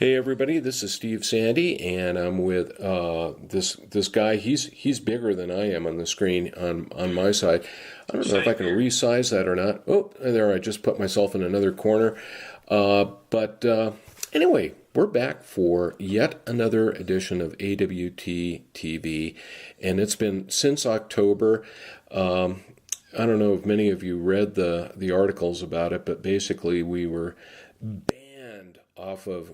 Hey everybody, this is Sande, and I'm with this guy. He's bigger than I am on the screen on my side. I don't know if I can resize that or not. Oh, there! I just put myself in another corner. But anyway, we're back for yet another edition of AWT TV, and it's been since October. I don't know if many of you read the articles about it, but basically we were banned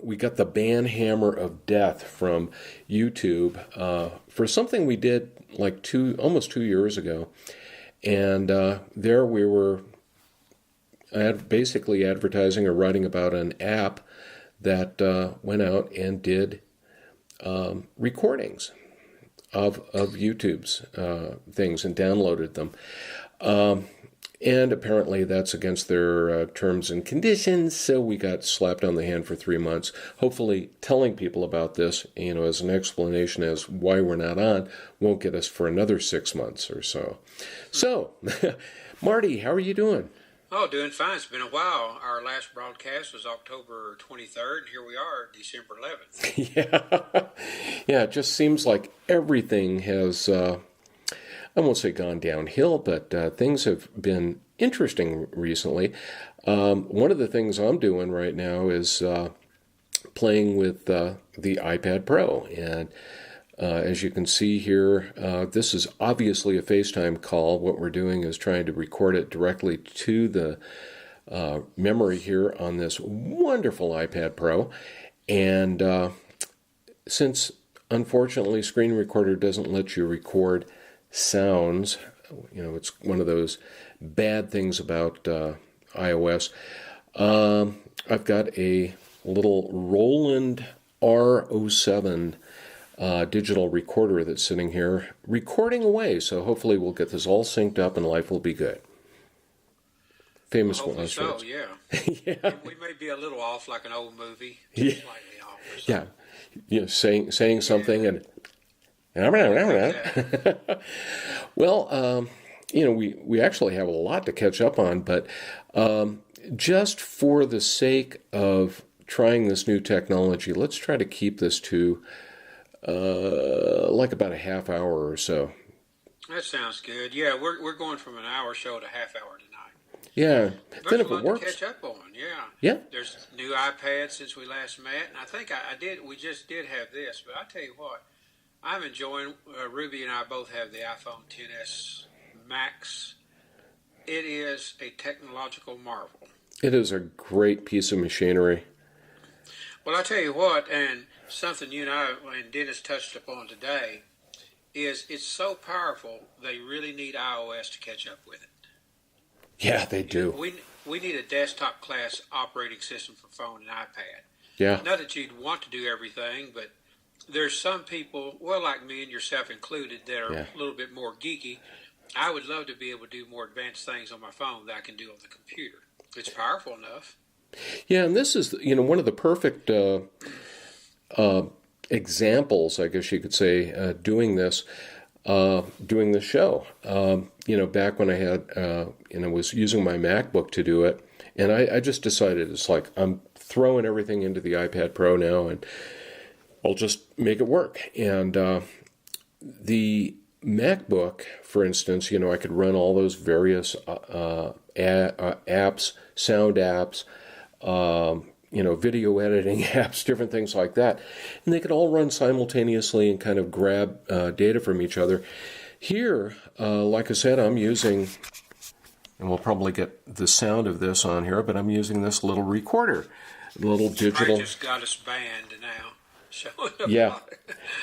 we got the ban hammer of death from YouTube for something we did like almost 2 years ago. And there we were basically advertising or writing about an app that went out and did recordings of YouTube's things and downloaded them. And apparently that's against their terms and conditions, so we got slapped on the hand for 3 months. Hopefully telling people about this, as an explanation as why we're not on, won't get us for another 6 months or so. So, Marty, how are you doing? Oh, doing fine. It's been a while. Our last broadcast was October 23rd, and here we are, December 11th. Yeah, it just seems like everything has... I won't say gone downhill, but things have been interesting recently. One of the things I'm doing right now is playing with the iPad Pro. And as you can see here, this is obviously a FaceTime call. What we're doing is trying to record it directly to the memory here on this wonderful iPad Pro. And since, unfortunately, Screen Recorder doesn't let you record sounds, it's one of those bad things about iOS. I've got a little Roland R07 digital recorder that's sitting here recording away, so hopefully we'll get this all synced up and life will be good. Famous one. So, yeah. Yeah. We may be a little off like an old movie. Yeah. Slightly off or something. Yeah. Saying something and well, we actually have a lot to catch up on, but just for the sake of trying this new technology, let's try to keep this to like about a half hour or so. That sounds good. Yeah, we're going from an hour show to half hour tonight. Yeah. Then if it works, to catch up on. Yeah. There's new iPads since we last met, and I think we just did have this, but I tell you what. I'm enjoying, Ruby and I both have the iPhone XS Max. It is a technological marvel. It is a great piece of machinery. Well, I tell you what, and something you and I and Dennis touched upon today, is it's so powerful they really need iOS to catch up with it. Yeah, they do. We need a desktop class operating system for phone and iPad. Yeah. Not that you'd want to do everything, but there's some people, well, like me and yourself included, that are a little bit more geeky. I would love to be able to do more advanced things on my phone that I can do on the computer. It's powerful enough. Yeah, and this is, one of the perfect examples, I guess you could say, doing this show. Back when I had, was using my MacBook to do it, and I just decided it's like I'm throwing everything into the iPad Pro now, and I'll just make it work. And the MacBook, for instance, I could run all those various apps, sound apps, video editing apps, different things like that. And they could all run simultaneously and kind of grab data from each other. Here, like I said, I'm using, and we'll probably get the sound of this on here, but I'm using this little recorder, little digital. I just got us banned now. Yeah.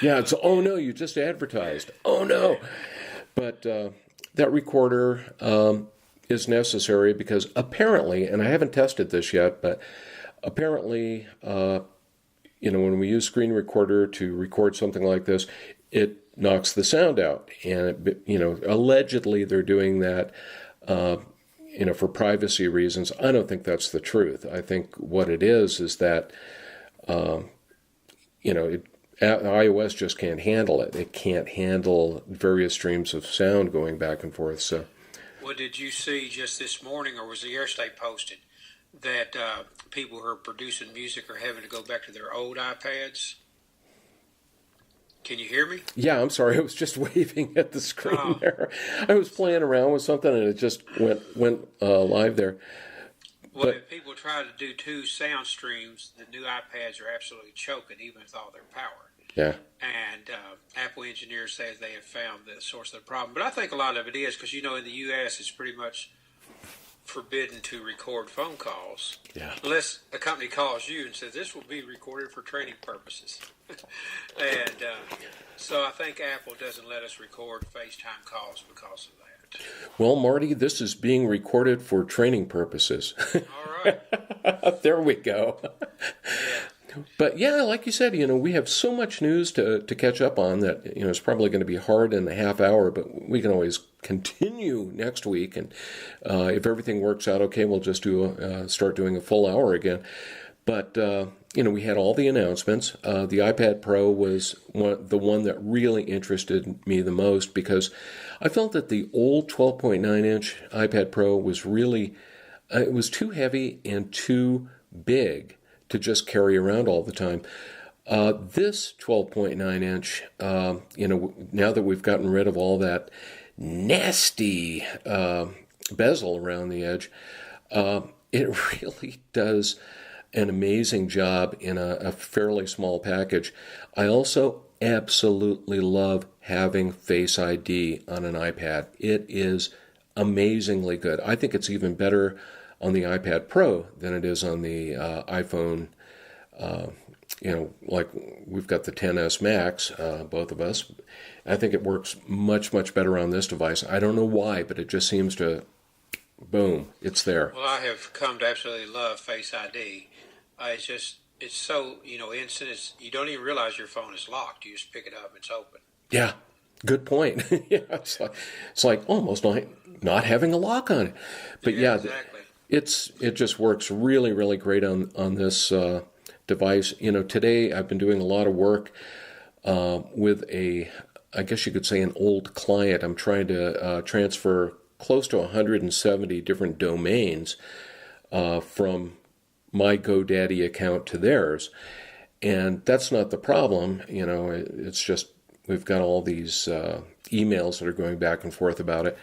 It's, oh no, you just advertised. Oh no. But that recorder is necessary because apparently, and I haven't tested this yet, but apparently, when we use Screen Recorder to record something like this, it knocks the sound out. And, allegedly they're doing that, for privacy reasons. I don't think that's the truth. I think what it is that, iOS just can't handle it. It can't handle various streams of sound going back and forth. So, what did you see just this morning, or was the Airstate posted? that people who are producing music are having to go back to their old iPads. Can you hear me? Yeah, I'm sorry. I was just waving at the screen there. I was playing around with something and it just went live there. Well, if people try to do 2 sound streams, the new iPads are absolutely choking, even with all their power. Yeah. And Apple engineers say they have found the source of the problem. But I think a lot of it is because, in the U.S., it's pretty much forbidden to record phone calls. Yeah. Unless a company calls you and says, this will be recorded for training purposes. And so I think Apple doesn't let us record FaceTime calls because of that. Well, Marty, this is being recorded for training purposes. All right. There we go. Yeah. But yeah, like you said, we have so much news to catch up on that, it's probably going to be hard in a half hour, but we can always continue next week. And if everything works out okay, we'll just start doing a full hour again. But, we had all the announcements. The iPad Pro was the one that really interested me the most because I felt that the old 12.9-inch iPad Pro was really, it was too heavy and too big to just carry around all the time. This 12.9-inch, now that we've gotten rid of all that nasty bezel around the edge, it really does an amazing job in a fairly small package. I also absolutely love having Face ID on an iPad. It is amazingly good. I think it's even better on the iPad Pro than it is on the iPhone. Like we've got the XS Max, both of us. I think it works much, much better on this device. I don't know why, but it just seems to, boom, it's there. Well, I have come to absolutely love Face ID. It's so, instant. You don't even realize your phone is locked. You just pick it up, it's open. Yeah, good point. Yeah, it's like almost not having a lock on it. But yeah, exactly. It just works really, really great on this device. Today I've been doing a lot of work with I guess you could say an old client. I'm trying to transfer close to 170 different domains from my GoDaddy account to theirs. And that's not the problem. It's just we've got all these emails that are going back and forth about it.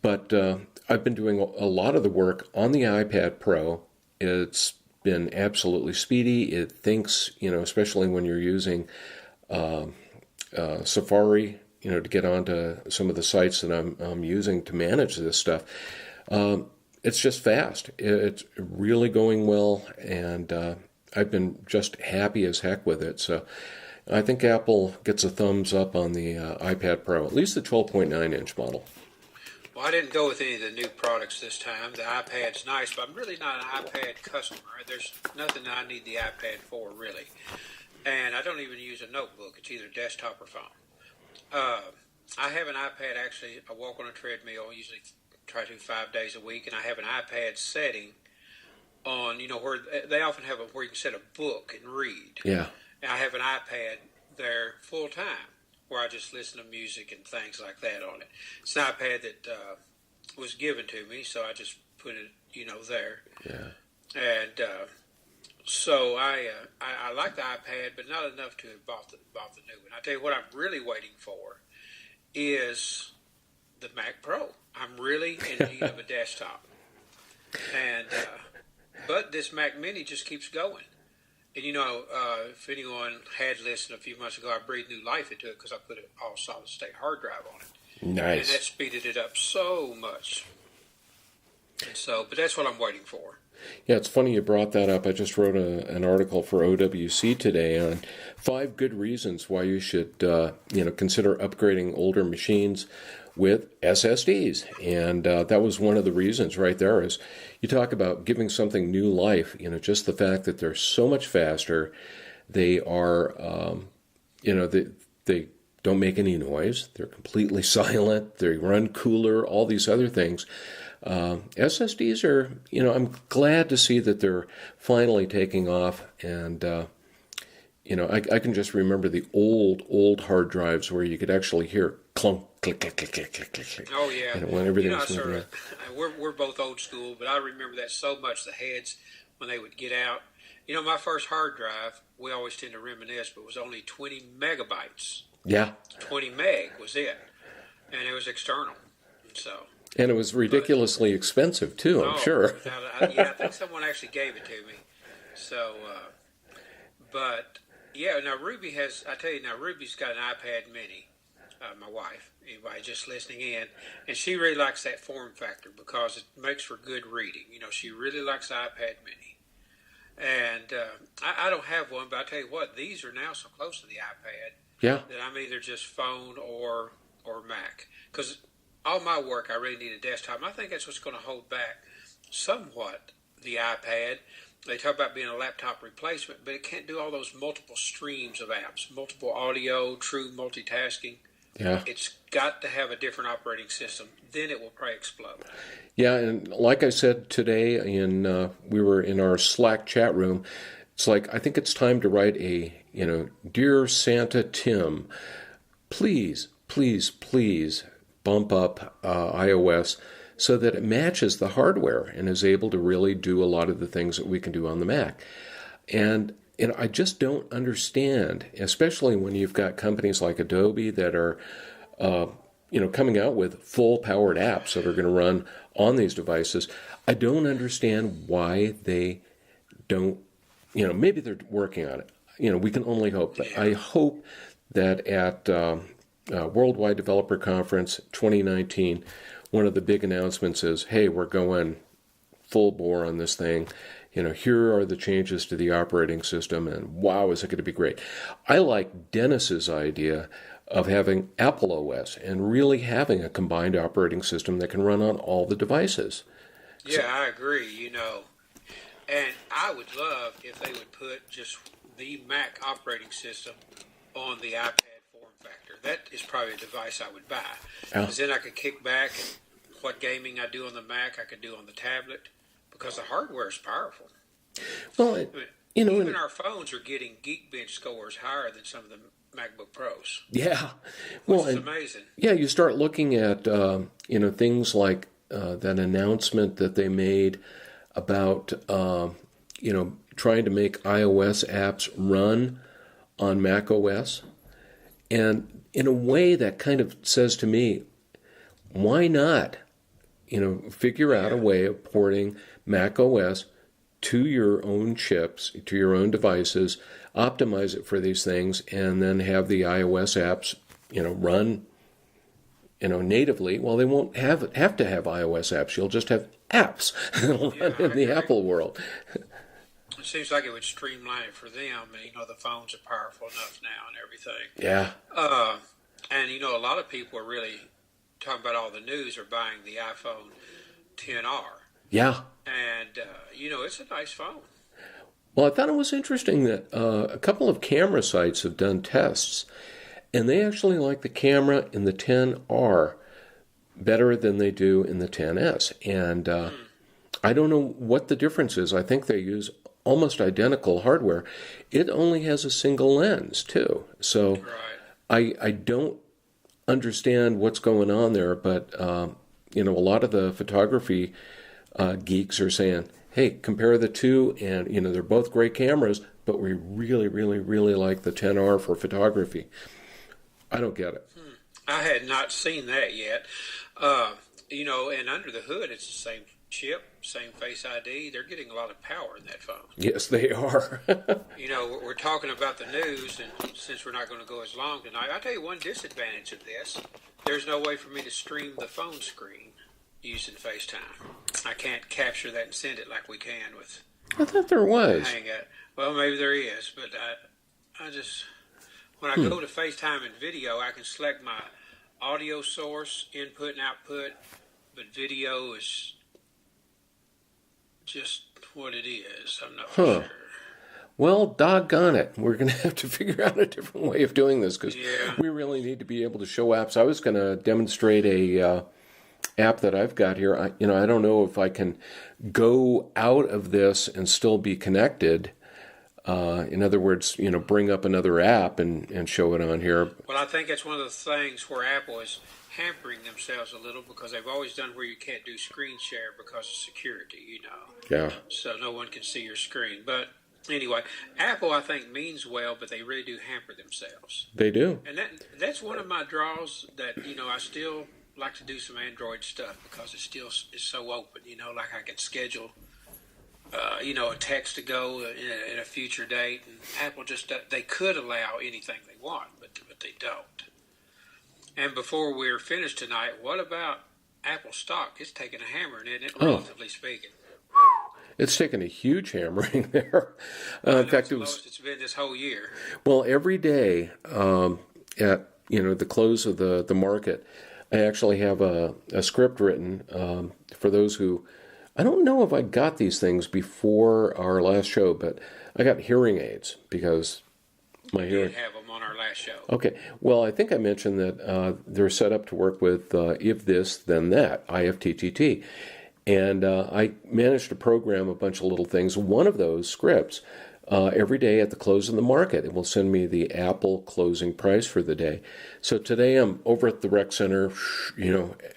But I've been doing a lot of the work on the iPad Pro. It's been absolutely speedy. It thinks, especially when you're using Safari, to get onto some of the sites that I'm using to manage this stuff. It's just fast. It's really going well, and I've been just happy as heck with it. So I think Apple gets a thumbs up on the iPad Pro, at least the 12.9-inch model. Well, I didn't go with any of the new products this time. The iPad's nice, but I'm really not an iPad customer. There's nothing I need the iPad for, really. And I don't even use a notebook. It's either desktop or phone. I have an iPad, actually. I walk on a treadmill, usually try to 5 days a week, and I have an iPad setting on, where they often have where you can set a book and read. Yeah. And I have an iPad there full time where I just listen to music and things like that on it. It's an iPad that was given to me, so I just put it, there. Yeah. And so I like the iPad, but not enough to have bought the new one. I tell you what, I'm really waiting for is the Mac Pro. I'm really in need of a desktop, and but this Mac Mini just keeps going. And if anyone had listened a few months ago, I breathed new life into it because I put an all solid state hard drive on it. Nice. And that speeded it up so much. And so, but that's what I'm waiting for. Yeah, it's funny you brought that up. I just wrote an article for OWC today on 5 good reasons why you should, consider upgrading older machines with SSDs. And that was one of the reasons right there is you talk about giving something new life, just the fact that they're so much faster. They are, they don't make any noise. They're completely silent. They run cooler, all these other things. SSDs are, I'm glad to see that they're finally taking off. And, I can just remember the old hard drives where you could actually hear clunk, click, click, click, click, click, click, click. Oh yeah. When everything's I moving. we're both old school, but I remember that so much. The heads when they would get out. My first hard drive, we always tend to reminisce, but it was only 20 megabytes. Yeah. 20 meg was it, and it was external. So. And it was ridiculously expensive too, I'm sure. I think someone actually gave it to me. So, but yeah, now Ruby's got an iPad mini, my wife, anybody just listening in, and she really likes that form factor because it makes for good reading. She really likes the iPad mini. And I don't have one, but I tell you what, these are now so close to the iPad that I'm either just phone or Mac. Because all my work, I really need a desktop. And I think that's what's going to hold back somewhat the iPad. They talk about being a laptop replacement, but it can't do all those multiple streams of apps, multiple audio, true multitasking. Yeah. It's got to have a different operating system. Then it will probably explode. Yeah, and like I said today, we were in our Slack chat room. It's like, I think it's time to write Dear Santa Tim, please, please, please bump up iOS so that it matches the hardware and is able to really do a lot of the things that we can do on the Mac. And I just don't understand, especially when you've got companies like Adobe that are, coming out with full-powered apps that are going to run on these devices. I don't understand why they don't, maybe they're working on it. We can only hope. But I hope that at Worldwide Developer Conference 2019, one of the big announcements is, hey, we're going full bore on this thing. Here are the changes to the operating system, and wow, is it going to be great. I like Dennis's idea of having Apple OS and really having a combined operating system that can run on all the devices. Yeah, I agree, And I would love if they would put just the Mac operating system on the iPad form factor. That is probably a device I would buy. Because then I could kick back and what gaming I do on the Mac, I could do on the tablet. Because the hardware is powerful. Well, even our phones are getting Geekbench scores higher than some of the MacBook Pros. Yeah, which is amazing. Yeah, you start looking at things like that announcement that they made about trying to make iOS apps run on macOS, and in a way that kind of says to me, why not? Figure out a way of porting macOS to your own chips, to your own devices, optimize it for these things, and then have the iOS apps, run, natively. Well, they won't have to have iOS apps. You'll just have apps that'll run in the Apple world. It seems like it would streamline it for them. And, the phones are powerful enough now and everything. Yeah. And, a lot of people are really talking about all the news are buying the iPhone XR. Yeah. And, it's a nice phone. Well, I thought it was interesting that a couple of camera sites have done tests, and they actually like the camera in the XR better than they do in the XS. And I don't know what the difference is. I think they use almost identical hardware. It only has a single lens, too. So I don't understand what's going on there, but a lot of the photography geeks are saying, hey, compare the two, and they're both great cameras, but we really, really, really like the XR for photography. I don't get it. I had not seen that yet. And under the hood, it's the same chip, same Face ID. They're getting a lot of power in that phone. Yes, they are. We're talking about the news, and since we're not going to go as long tonight, I'll tell you one disadvantage of this. There's no way for me to stream the phone screen using FaceTime. I can't capture that and send it like we can with I thought there was. Hangout. Well, maybe there is, but I just, when I go to FaceTime and video, I can select my audio source, input and output, but video is just what it is. I'm not sure. Well, doggone it. We're going to have to figure out a different way of doing this because we really need to be able to show apps. I was going to demonstrate a app that I've got here. I don't know if I can go out of this and still be connected. In other words, bring up another app and show it on here. Well, I think that's one of the things where Apple hampering themselves a little because they've always done where you can't do screen share because of security, Yeah. so no one can see your screen. But anyway, Apple, I think, means well, but they really do hamper themselves. They do. And that's one of my draws that, I still like to do some Android stuff because it still is so open, like I can schedule, a text to go in a future date. And Apple just, they could allow anything they want, but they don't. And before we're finished tonight, what about Apple stock? It's taking a hammering, isn't it, relatively speaking? It's taken a huge hammering there. In fact, it was. It's been this whole year. Well, every day at the close of the market, I actually have a script written for those who. I don't know if I got these things before our last show, but I got hearing aids because my hearing. We did have them on our last show. Okay. Well, I think I mentioned that they're set up to work with if this, then that, AWT. And I managed to program a bunch of little things. One of those scripts, every day at the close of the market, it will send me the Apple closing price for the day. So today I'm over at the rec center,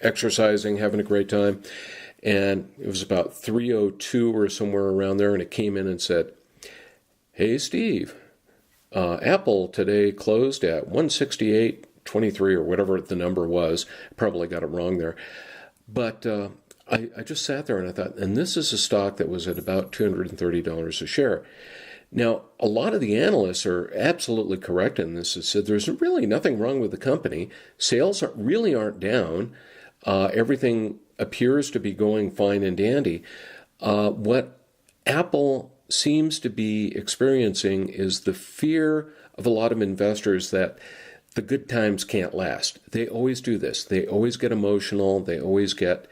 exercising, having a great time. And it was about 3:02 or somewhere around there, and it came in and said, "Hey, Steve, Apple today closed at 168.23 or whatever the number was. Probably got it wrong there. But I just sat there and I thought, and this is a stock that was at about $230 a share. Now, a lot of the analysts are absolutely correct in this. It said there's really nothing wrong with the company. Sales really aren't down. Everything appears to be going fine and dandy. What Apple seems to be experiencing is the fear of a lot of investors that the good times can't last. They always do this. They always get emotional. They always get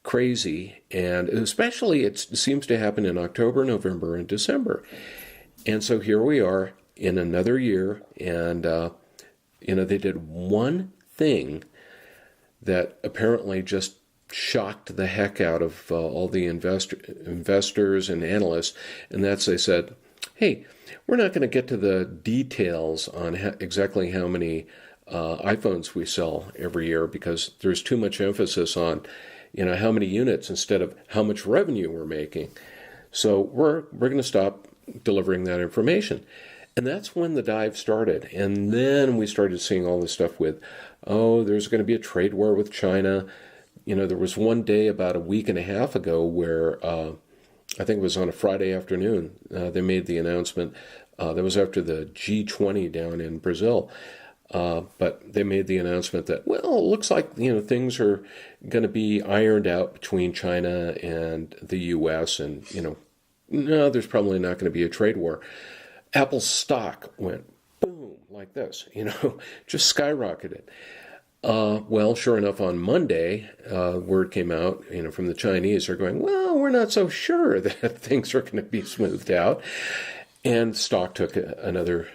crazy. And especially it seems to happen in October, November, and December. And so here we are in another year. And, they did one thing that apparently just shocked the heck out of all the investors and analysts, and that's they said, hey, we're not going to get to the details on exactly how many iPhones we sell every year because there's too much emphasis on how many units instead of how much revenue we're making. So we're going to stop delivering that information. And that's when the dive started. And then we started seeing all this stuff with, there's going to be a trade war with China. There was one day about a week and a half ago where I think it was on a Friday afternoon, they made the announcement. That was after the G20 down in Brazil. But they made the announcement that, it looks like, things are going to be ironed out between China and the U.S. And, no, there's probably not going to be a trade war. Apple's stock went boom like this, just skyrocketed. Sure enough, on Monday, word came out, from the Chinese. They're going, we're not so sure that things are going to be smoothed out. And stock took another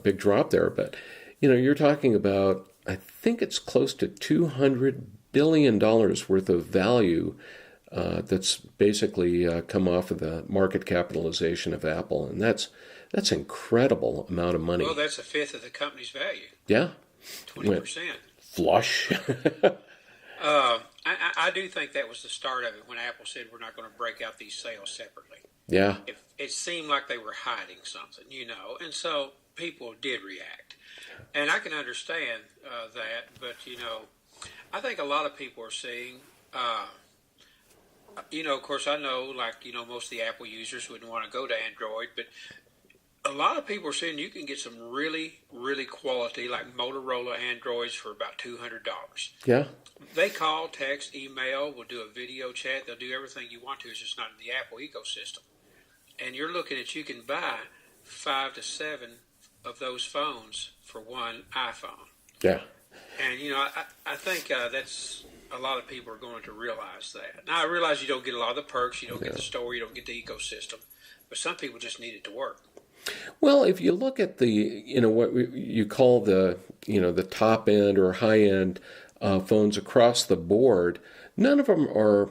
big drop there. But, you're talking about, I think it's close to $200 billion worth of value that's basically come off of the market capitalization of Apple. And that's incredible amount of money. Well, that's a fifth of the company's value. Yeah. 20%. Flush. I do think that was the start of it when Apple said we're not going to break out these sales separately. Yeah. It seemed like they were hiding something, and so people did react. And I can understand that, but, I think a lot of people are seeing, of course I know, most of the Apple users wouldn't want to go to Android, but a lot of people are saying you can get some really, really quality, like Motorola Androids for about $200. Yeah. They call, text, email, will do a video chat. They'll do everything you want to. It's just not in the Apple ecosystem. And you're looking at, you can buy 5 to 7 of those phones for one iPhone. Yeah. And, I think that's a lot of people are going to realize that. Now, I realize you don't get a lot of the perks. You don't get the store. You don't get the ecosystem. But some people just need it to work. Well, if you look at the, what you call the, the top end or high end phones across the board, none of them are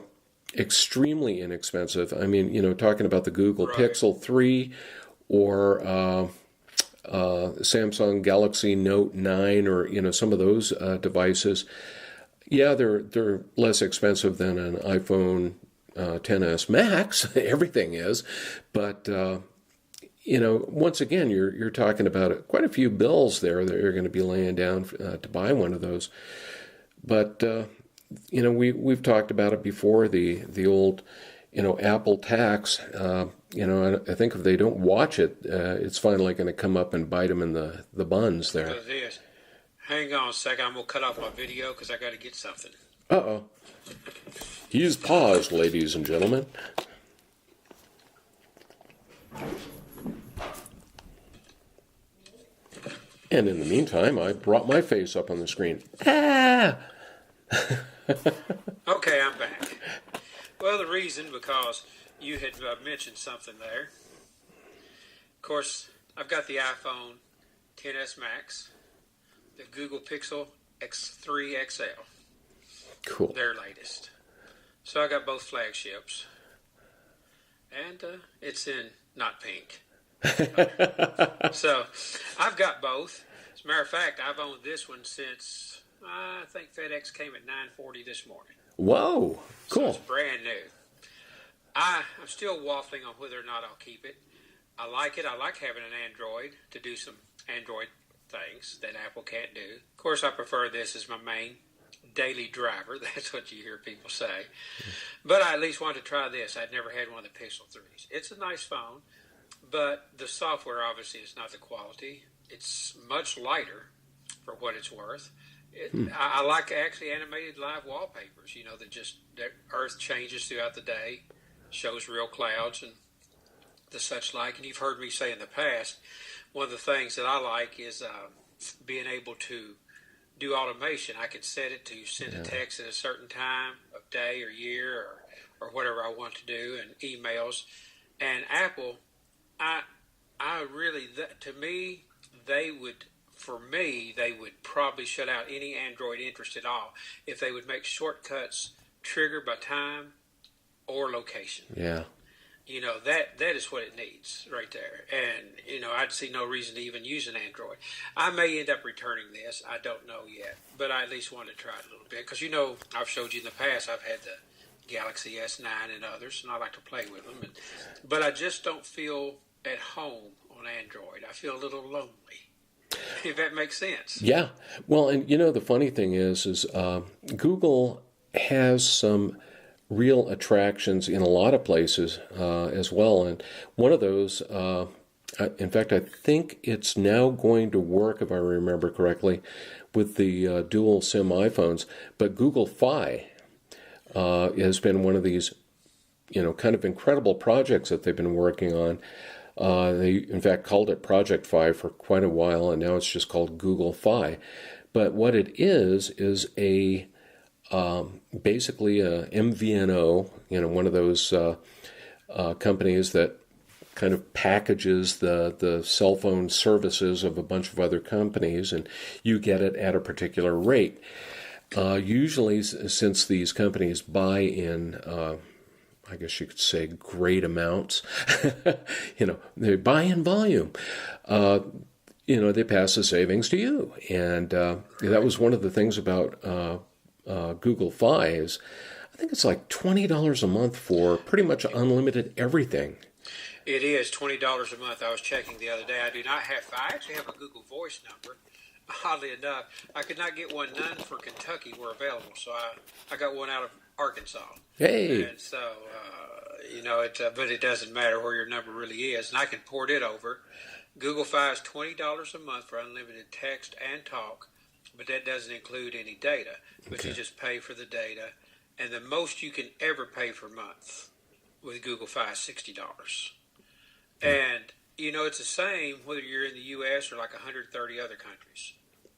extremely inexpensive. I mean, talking about the Google Pixel 3 or Samsung Galaxy Note 9 or, some of those devices, yeah, they're less expensive than an iPhone XS Max. Everything is. But, once again, you're talking about quite a few bills there that you're going to be laying down to buy one of those. But, we've talked about it before, the old, Apple tax. I think if they don't watch it, it's finally going to come up and bite them in the buns there. It is. Hang on a second. I'm going to cut off my video because I got to get something. Uh-oh. He's paused, ladies and gentlemen. And in the meantime, I brought my face up on the screen. Ah! Okay, I'm back. Well, the reason, because you had mentioned something there. Of course, I've got the iPhone XS Max, the Google Pixel X3 XL. Cool. Their latest. So I got both flagships. And it's in not pink. So I've got both. As a matter of fact, I've owned this one since I think FedEx came at 9:40 this morning. Whoa, cool. So it's brand new. I'm still waffling on whether or not I'll keep it. I like it. I like having an Android to do some Android things that Apple can't do. Of course, I prefer this as my main daily driver. That's what you hear people say. But I at least wanted to try this. I'd never had one of the Pixel 3s. It's a nice phone, but the software obviously is not the quality. It's much lighter for what it's worth. I like actually animated live wallpapers, that Earth changes throughout the day, shows real clouds and the such like. And you've heard me say in the past, one of the things that I like is being able to do automation. I can set it to send a text at a certain time of day or year or whatever I want to do, and emails. And Apple, I really, to me, they would probably shut out any Android interest at all if they would make shortcuts triggered by time or location. Yeah. That is what it needs right there. And, I'd see no reason to even use an Android. I may end up returning this. I don't know yet. But I at least want to try it a little bit. Because, I've showed you in the past, I've had the Galaxy S9 and others, and I like to play with them. But I just don't feel at home on Android. I feel a little lonely, if that makes sense. Yeah. Well, and, the funny thing is Google has some real attractions in a lot of places as well. And one of those, in fact, I think it's now going to work, if I remember correctly, with the dual SIM iPhones. But Google Fi has been one of these, kind of incredible projects that they've been working on. They, in fact, called it Project Fi for quite a while, and now it's just called Google Fi. But what it is a basically a MVNO, one of those companies that kind of packages the cell phone services of a bunch of other companies, and you get it at a particular rate. Usually, since these companies buy in, I guess you could say, great amounts, they buy in volume. They pass the savings to you, and that was one of the things about Google Fi is, I think it's like $20 a month for pretty much unlimited everything. It is $20 a month. I was checking the other day. I do not have. I actually have a Google Voice number. Oddly enough, I could not get one. None for Kentucky were available, so I got one out of Arkansas. Hey. And so but it doesn't matter where your number really is, and I can port it over. Google Fi is $20 a month for unlimited text and talk, but that doesn't include any data. But you just pay for the data, and the most you can ever pay per month with Google Fi is $60. And, it's the same whether you're in the U.S. or like 130 other countries.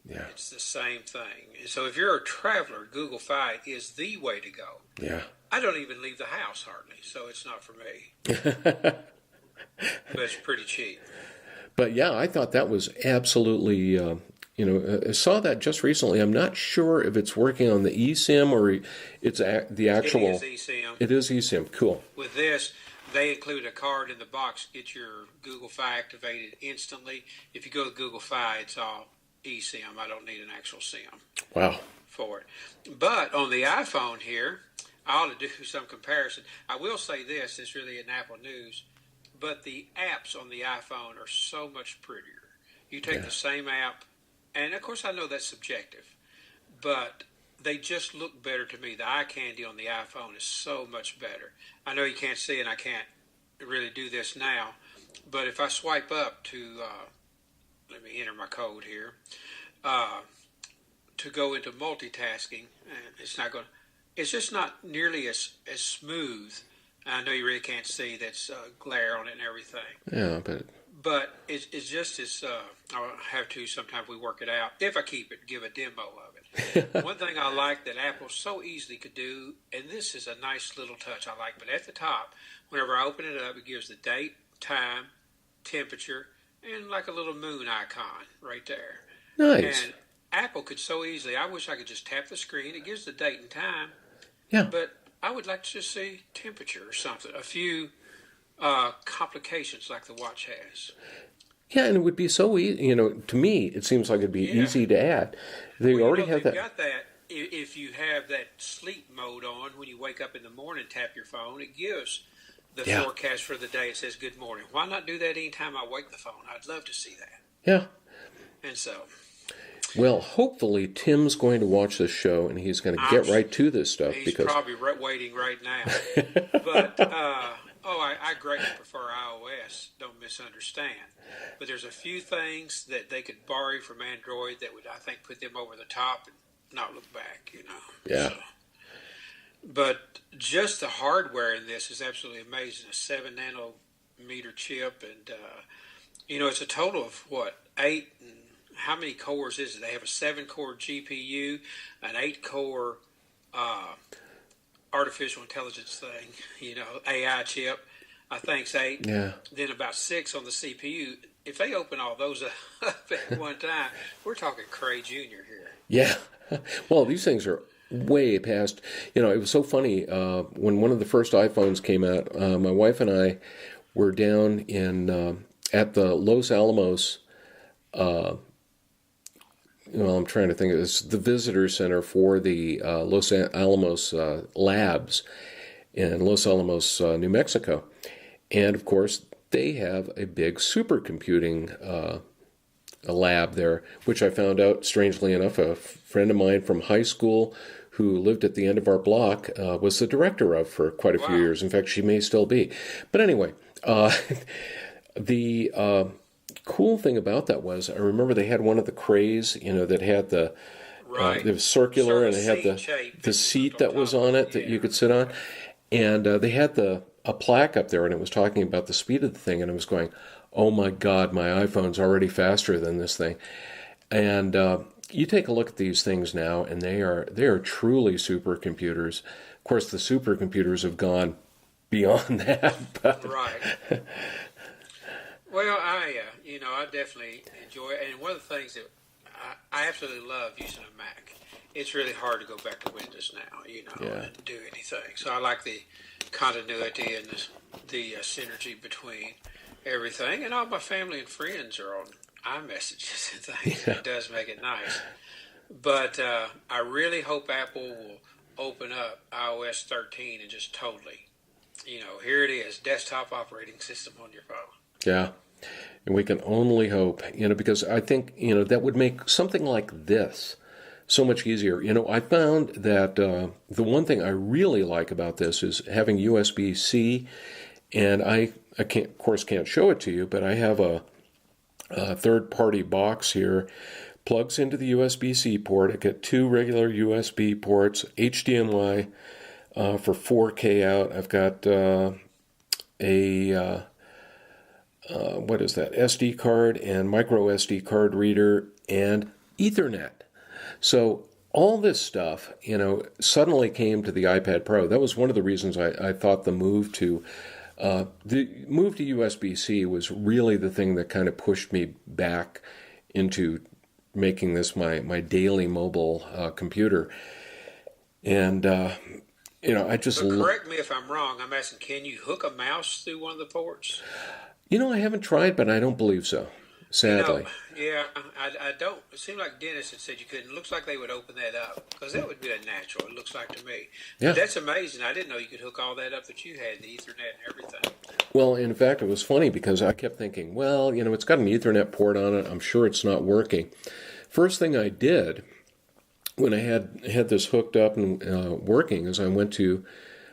Yeah. It's the same thing. And so if you're a traveler, Google Fi is the way to go. Yeah. I don't even leave the house hardly, so it's not for me. But it's pretty cheap. But yeah, I thought that was absolutely, I saw that just recently. I'm not sure if it's working on the eSIM or it's the actual. It is eSIM. It is eSIM. Cool. With this, they include a card in the box. Get your Google Fi activated instantly. If you go to Google Fi, it's all eSIM. I don't need an actual SIM. Wow. For it. But on the iPhone here, I ought to do some comparison. I will say this, it's really in Apple news, but the apps on the iPhone are so much prettier. You take the same app, and of course I know that's subjective, but they just look better to me. The eye candy on the iPhone is so much better. I know you can't see it, and I can't really do this now, but if I swipe up to, let me enter my code here, to go into multitasking, it's not going. It's just not nearly as smooth. I know you really can't see that's glare on it and everything. Yeah, but it's just as I'll have to sometimes we work it out if I keep it, give a demo of it. One thing I like that Apple so easily could do, and this is a nice little touch I like, but at the top, whenever I open it up, it gives the date, time, temperature, and like a little moon icon right there. Nice. And Apple could so easily, I wish I could just tap the screen. It gives the date and time. Yeah. But I would like to just see temperature or something. A few complications like the watch has. Yeah, and it would be so easy. To me, it seems like it'd be easy to add. They already have that. Got that. If you have that sleep mode on, when you wake up in the morning, tap your phone, it gives the forecast for the day. It says good morning. Why not do that anytime I wake the phone? I'd love to see that. Yeah. And so. Well, hopefully Tim's going to watch this show and he's going to get right to this stuff. He's probably waiting right now. But, I greatly prefer iOS, don't misunderstand. But there's a few things that they could borrow from Android that would, I think, put them over the top and not look back, Yeah. So, but just the hardware in this is absolutely amazing. A 7 nanometer chip and, it's a total of, 8 and how many cores is it? They have a 7-core GPU, an 8-core artificial intelligence thing, AI chip. I think it's 8. Yeah. Then about 6 on the CPU. If they open all those up at one time, we're talking Cray Jr. here. Yeah. Well, these things are way past. It was so funny when one of the first iPhones came out. My wife and I were down in at the Los Alamos. I'm trying to think. It's the visitor center for the Los Alamos labs in Los Alamos, New Mexico. And, of course, they have a big supercomputing lab there, which I found out, strangely enough, a friend of mine from high school who lived at the end of our block was the director of for quite a few years. In fact, she may still be. But anyway, the cool thing about that was I remember they had one of the Crays, that had it was circular and it had the seat that was on it that you could sit on, and they had a plaque up there and it was talking about the speed of the thing, and I was going, oh my God, my iPhone's already faster than this thing. And you take a look at these things now, and they are truly supercomputers. Of course, the supercomputers have gone beyond that. But. Right. Well, I definitely enjoy it. And one of the things that I absolutely love using a Mac, it's really hard to go back to Windows now, and do anything. So I like the continuity and the synergy between everything. And all my family and friends are on iMessages and things. It does make it nice. But I really hope Apple will open up iOS 13 and just totally, here it is, desktop operating system on your phone. Yeah. And we can only hope, because I think, that would make something like this so much easier. I found that the one thing I really like about this is having USB-C, and I of course can't show it to you, but I have a third-party box here, plugs into the USB-C port. I get 2 regular USB ports, HDMI for 4K out. I've got what is that? SD card and micro SD card reader and Ethernet. So all this stuff, suddenly came to the iPad Pro. That was one of the reasons I thought the move to USB-C was really the thing that kind of pushed me back into making this my daily mobile computer. And I just, But correct me if I'm wrong. I'm asking, can you hook a mouse through one of the ports? I haven't tried, but I don't believe so, You know, sadly. yeah, I don't. It seemed like Dennis had said you couldn't. It looks like they would open that up because that would be a natural. It looks like to me. But Yeah. that's amazing. I didn't know you could hook all that up that you had, the Ethernet and everything. Well, in fact, it was funny because I kept thinking, well, it's got an Ethernet port on it. I'm sure it's not working. First thing I did when I had this hooked up and working is I went to,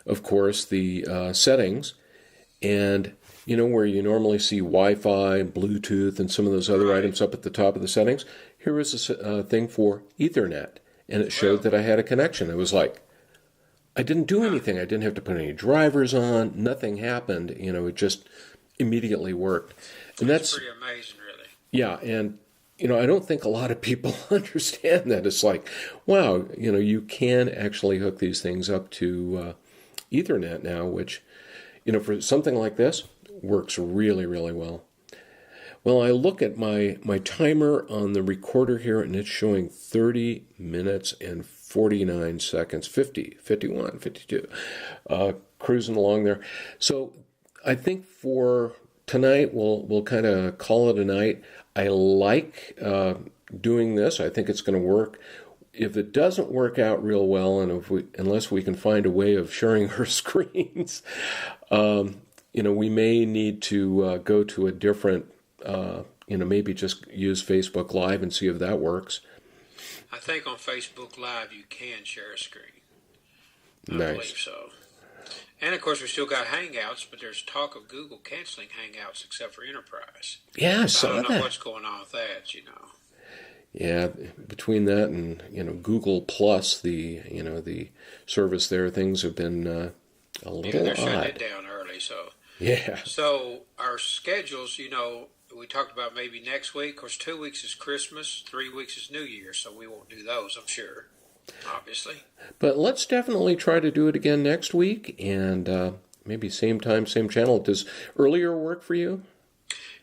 of course, the settings, and where you normally see Wi-Fi and Bluetooth and some of those other Right. items up at the top of the settings. Here was a thing for Ethernet, and it showed that I had a connection. It was like I didn't do anything. I didn't have to put any drivers on. Nothing happened. It just immediately worked. And That's that's pretty amazing, really. yeah, and I don't think a lot of people understand that. It's like, wow, you can actually hook these things up to Ethernet now, which, for something like this, works really, really well. Well, I look at my timer on the recorder here, and it's showing 30 minutes and 49 seconds, 50, 51, 52, cruising along there. So I think for tonight, we'll kind of call it a night. I like doing this. I think it's going to work. If it doesn't work out real well, and unless we can find a way of sharing our screens, we may need to go to a different, maybe just use Facebook Live and see if that works. I think on Facebook Live you can share a screen. I Nice. believe so. And of course we still got Hangouts, but there's talk of Google canceling Hangouts except for Enterprise. Yeah, I So I saw don't know that. what's going on with that. Yeah, between that and Google Plus, the service there, things have been a Yeah, little they're shutting odd. it down early. Yeah. So our schedules, we talked about maybe next week. Of course, 2 weeks is Christmas, 3 weeks is New Year, so we won't do those, I'm sure, obviously. But let's definitely try to do it again next week, and maybe same time, same channel. Does earlier work for you?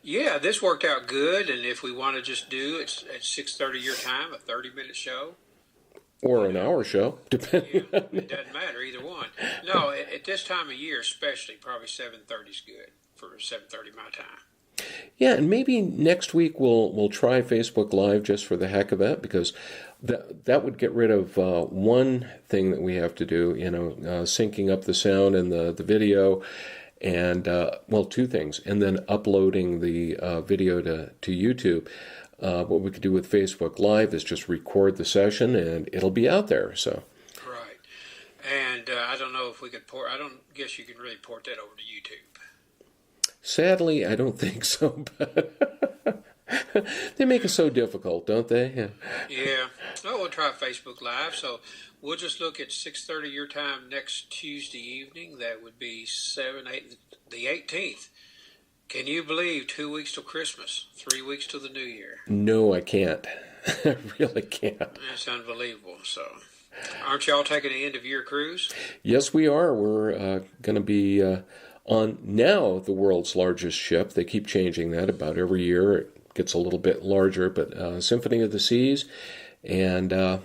Yeah, this worked out good, and if we want to just do it at 6:30 your time, a 30-minute show, Or an hour show, depending. yeah, it doesn't matter either one. No, at this time of year, especially, probably 7:30 is good for 7:30 my time. Yeah, and maybe next week we'll try Facebook Live just for the heck of it, because that would get rid of one thing that we have to do, syncing up the sound and the video, and two things, and then uploading the video to YouTube. What we could do with Facebook Live is just record the session, and it'll be out there. So Right. And I don't know if we could I don't guess you can really port that over to YouTube. sadly, I don't think so, but they make it so difficult, don't they? Yeah. Yeah. Oh, we'll try Facebook Live. So we'll just look at 6:30 your time next Tuesday evening. That would be the 18th. Can you believe 2 weeks till Christmas, 3 weeks till the New Year? No, I can't. I really can't. That's unbelievable. So, aren't y'all taking an end of year cruise? Yes, we are. We're going to be on now the world's largest ship. They keep changing that about every year. It gets a little bit larger, but Symphony of the Seas, and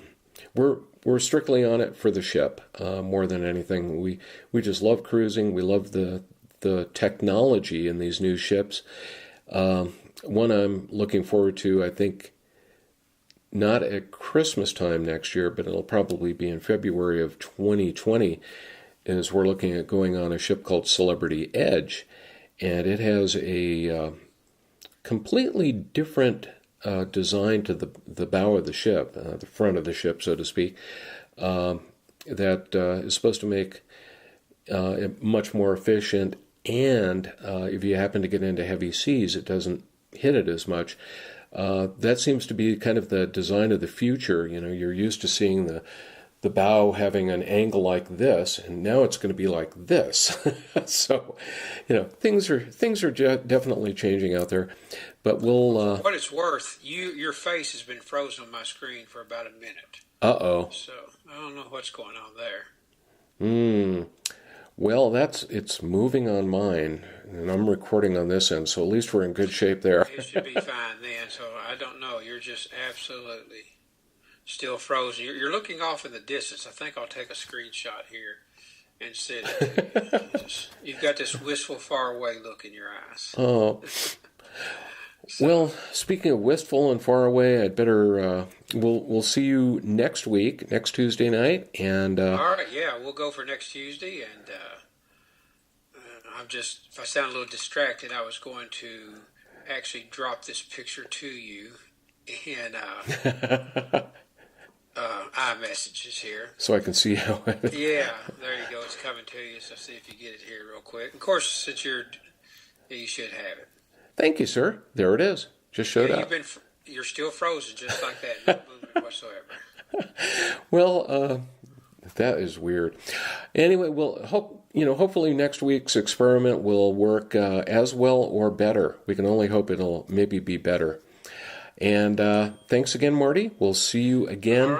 we're strictly on it for the ship more than anything. We just love cruising. We love the technology in these new ships. One I'm looking forward to, I think, not at Christmas time next year, but it'll probably be in February of 2020, is we're looking at going on a ship called Celebrity Edge, and it has a completely different design to the bow of the ship, the front of the ship, so to speak, that is supposed to make it much more efficient, and if you happen to get into heavy seas, it doesn't hit it as much. That seems to be kind of the design of the future. You're used to seeing the bow having an angle like this, and now it's going to be like this. So, things are definitely changing out there. But we'll. What it's worth, your face has been frozen on my screen for about a minute. Uh-oh. So I don't know what's going on there. Well, it's moving on mine, and I'm recording on this end, so at least we're in good shape there. It should be fine then. So I don't know. You're just absolutely still frozen. You're looking off in the distance. I think I'll take a screenshot here and said, "You've got this wistful, far away look in your eyes." Oh. Well, speaking of wistful and far away, I'd better. We'll see you next week, next Tuesday night, and. All right, yeah, we'll go for next Tuesday, and if I sound a little distracted, I was going to actually drop this picture to you in iMessages here. So I can see how. Yeah, there you go. It's coming to you. So see if you get it here real quick. Of course, since you should have it. Thank you, sir. There it is. Just showed up. You're still frozen, just like that. No movement whatsoever. Well, that is weird. Anyway, hopefully next week's experiment will work as well or better. We can only hope it'll maybe be better. And thanks again, Marty. We'll see you again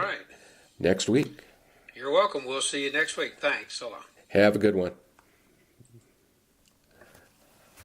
next week. You're welcome. We'll see you next week. Thanks. So long. Have a good one.